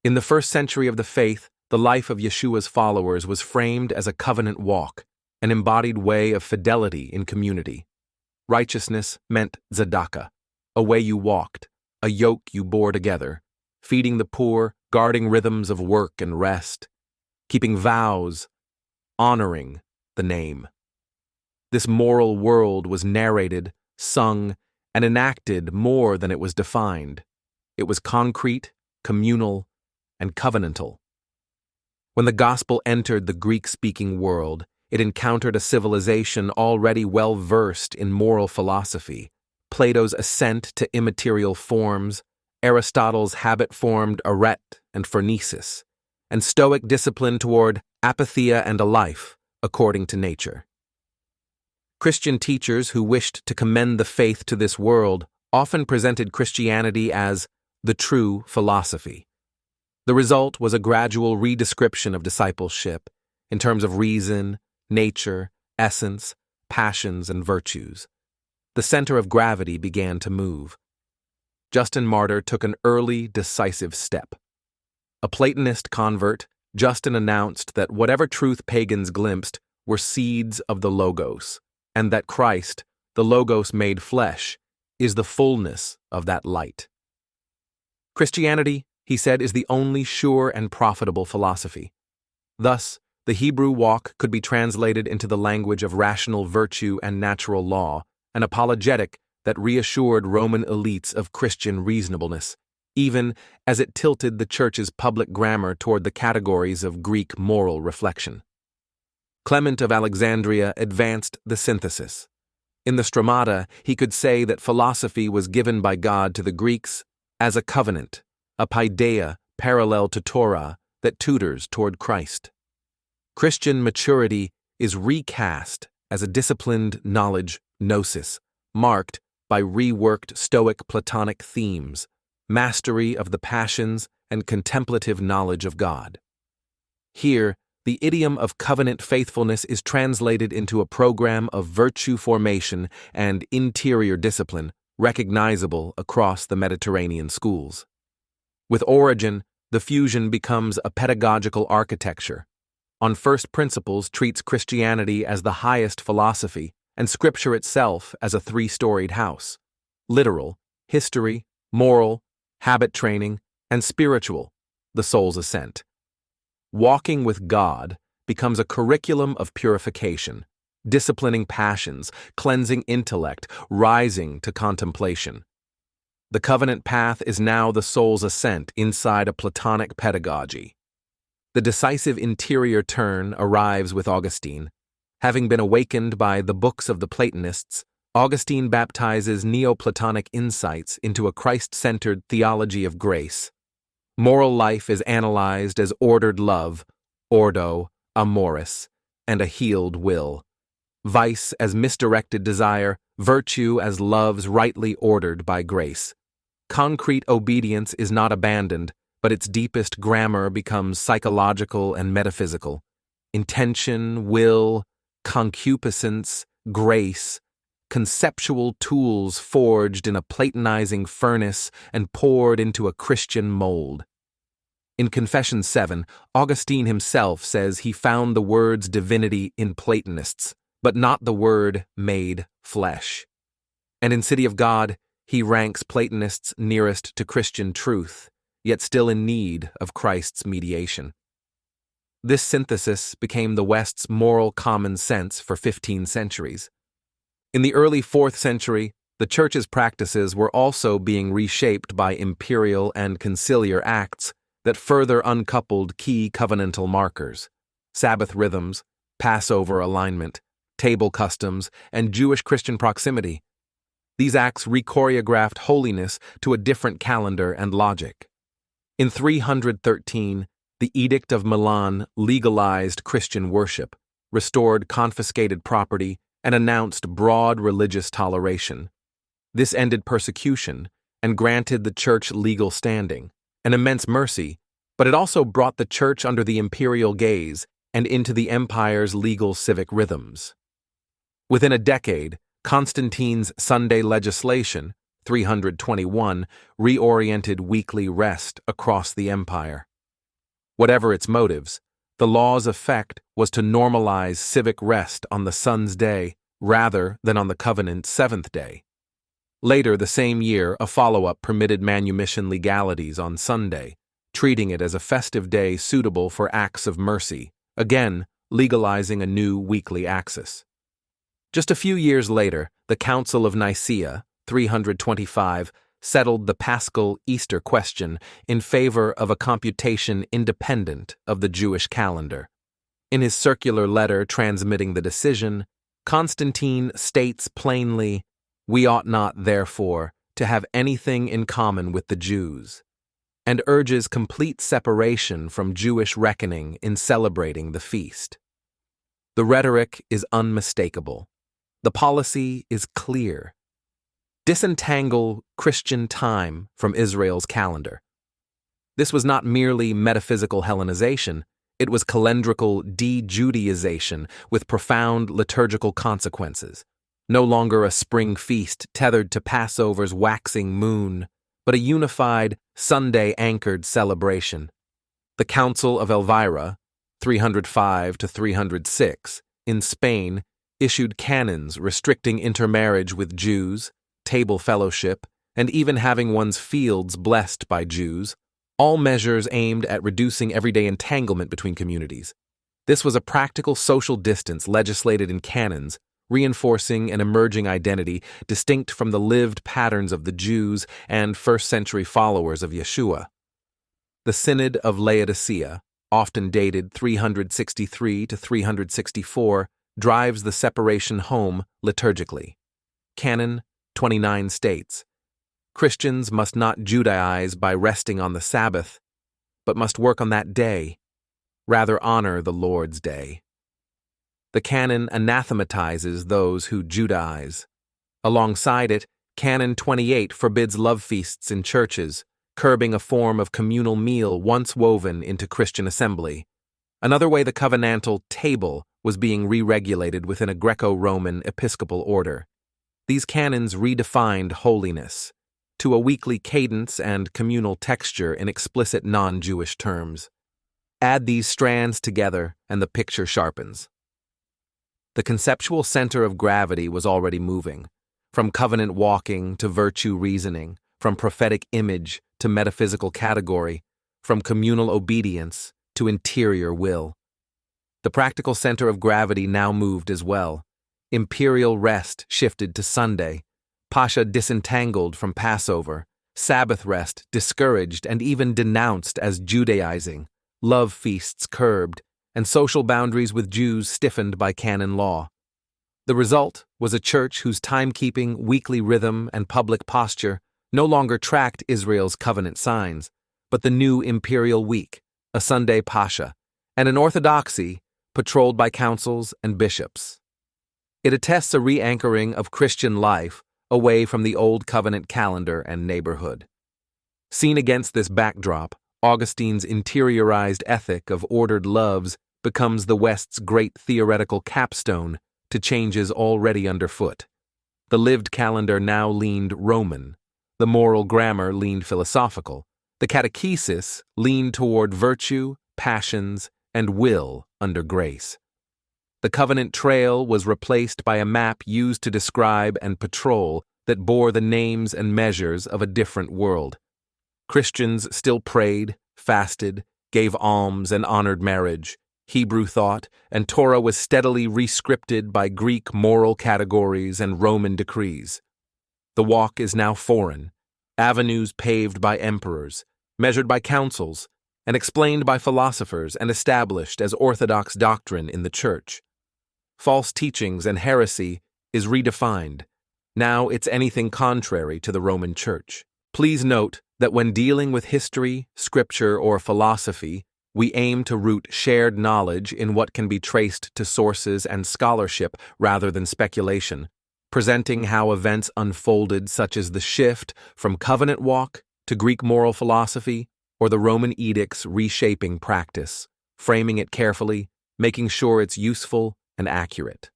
In the first century of the faith, the life of Yeshua's followers was framed as a covenant walk, an embodied way of fidelity in community. Righteousness meant tzedakah, a way you walked, a yoke you bore together, feeding the poor, guarding rhythms of work and rest, keeping vows, honoring the name. This moral world was narrated, sung, and enacted more than it was defined. It was concrete, communal, and covenantal. When the gospel entered the Greek-speaking world, it encountered a civilization already well-versed in moral philosophy, Plato's ascent to immaterial forms, Aristotle's habit-formed arete and phronēsis, and Stoic discipline toward apatheia and a life according to nature. Christian teachers who wished to commend the faith to this world often presented Christianity as the true philosophy. The result was a gradual redescription of discipleship in terms of reason, nature, essence, passions, and virtues. The center of gravity began to move. Justin Martyr took an early, decisive step. A Platonist convert, Justin announced that whatever truth pagans glimpsed were seeds of the Logos, and that Christ, the Logos made flesh, is the fullness of that light. Christianity, he said, is the only sure and profitable philosophy. Thus, the Hebrew walk could be translated into the language of rational virtue and natural law, an apologetic that reassured Roman elites of Christian reasonableness, even as it tilted the Church's public grammar toward the categories of Greek moral reflection. Clement of Alexandria advanced the synthesis. In the Stromata, he could say that philosophy was given by God to the Greeks as a covenant, a paideia parallel to Torah that tutors toward Christ. Christian maturity is recast as a disciplined knowledge gnosis, marked by reworked Stoic Platonic themes, mastery of the passions, and contemplative knowledge of God. Here, the idiom of covenant faithfulness is translated into a program of virtue formation and interior discipline recognizable across the Mediterranean schools. With Origen, the fusion becomes a pedagogical architecture. On first principles treats Christianity as the highest philosophy and Scripture itself as a three-storied house: literal, history, moral, habit training, and spiritual, the soul's ascent. Walking with God becomes a curriculum of purification, disciplining passions, cleansing intellect, rising to contemplation. The covenant path is now the soul's ascent inside a Platonic pedagogy. The decisive interior turn arrives with Augustine. Having been awakened by the books of the Platonists, Augustine baptizes Neoplatonic insights into a Christ-centered theology of grace. Moral life is analyzed as ordered love, ordo, amoris, and a healed will. Vice as misdirected desire, virtue as loves rightly ordered by grace. Concrete obedience is not abandoned, but its deepest grammar becomes psychological and metaphysical. Intention, will, concupiscence, grace, conceptual tools forged in a Platonizing furnace and poured into a Christian mold. In Confession 7, Augustine himself says he found the word's divinity in Platonists, but not the word made flesh. And in City of God, he ranks Platonists nearest to Christian truth, yet still in need of Christ's mediation. This synthesis became the West's moral common sense for 15 centuries. In the early 4th century, the Church's practices were also being reshaped by imperial and conciliar acts that further uncoupled key covenantal markers: Sabbath rhythms, Passover alignment, table customs, and Jewish-Christian proximity. These acts re-choreographed holiness to a different calendar and logic. In 313, the Edict of Milan legalized Christian worship, restored confiscated property, and announced broad religious toleration. This ended persecution and granted the Church legal standing, an immense mercy, but it also brought the Church under the imperial gaze and into the empire's legal civic rhythms. Within a decade, Constantine's Sunday legislation, 321, reoriented weekly rest across the empire. Whatever its motives, the law's effect was to normalize civic rest on the sun's day rather than on the covenant's seventh day. Later the same year, a follow-up permitted manumission legalities on Sunday, treating it as a festive day suitable for acts of mercy, again legalizing a new weekly axis. Just a few years later, the Council of Nicaea, 325, settled the Paschal Easter question in favor of a computation independent of the Jewish calendar. In his circular letter transmitting the decision, Constantine states plainly, "We ought not, therefore, to have anything in common with the Jews," and urges complete separation from Jewish reckoning in celebrating the feast. The rhetoric is unmistakable. The policy is clear. Disentangle Christian time from Israel's calendar. This was not merely metaphysical Hellenization, it was calendrical de-Judaization with profound liturgical consequences. No longer a spring feast tethered to Passover's waxing moon, but a unified, Sunday-anchored celebration. The Council of Elvira, 305 to 306, in Spain, issued canons restricting intermarriage with Jews, table fellowship, and even having one's fields blessed by Jews, all measures aimed at reducing everyday entanglement between communities. This was a practical social distance legislated in canons, reinforcing an emerging identity distinct from the lived patterns of the Jews and first-century followers of Yeshua. The Synod of Laodicea, often dated 363 to 364, drives the separation home liturgically. Canon 29 states, "Christians must not Judaize by resting on the Sabbath, but must work on that day, rather honor the Lord's day." The canon anathematizes those who Judaize. Alongside it, Canon 28 forbids love feasts in churches, curbing a form of communal meal once woven into Christian assembly. Another way the covenantal table was being re-regulated within a Greco-Roman episcopal order. These canons redefined holiness to a weekly cadence and communal texture in explicit non-Jewish terms. Add these strands together and the picture sharpens. The conceptual center of gravity was already moving, from covenant walking to virtue reasoning, from prophetic image to metaphysical category, from communal obedience to interior will. The practical center of gravity now moved as well. Imperial rest shifted to Sunday, Pascha disentangled from Passover, Sabbath rest discouraged and even denounced as Judaizing, love feasts curbed, and social boundaries with Jews stiffened by canon law. The result was a church whose timekeeping, weekly rhythm, and public posture no longer tracked Israel's covenant signs, but the new imperial week, a Sunday Pascha, and an orthodoxy patrolled by councils and bishops. It attests a re-anchoring of Christian life away from the old covenant calendar and neighborhood. Seen against this backdrop, Augustine's interiorized ethic of ordered loves becomes the West's great theoretical capstone to changes already underfoot. The lived calendar now leaned Roman, the moral grammar leaned philosophical, the catechesis leaned toward virtue, passions, and will under grace. The covenant trail was replaced by a map used to describe and patrol that bore the names and measures of a different world. Christians still prayed, fasted, gave alms, and honored marriage. Hebrew thought and Torah was steadily rescripted by Greek moral categories and Roman decrees. The walk is now foreign, avenues paved by emperors, measured by councils, and explained by philosophers and established as orthodox doctrine in the Church. False teachings and heresy is redefined. Now it's anything contrary to the Roman Church. Please note that when dealing with history, scripture, or philosophy, we aim to root shared knowledge in what can be traced to sources and scholarship rather than speculation, presenting how events unfolded such as the shift from covenant walk to Greek moral philosophy or the Roman edicts reshaping practice, framing it carefully, making sure it's useful and accurate.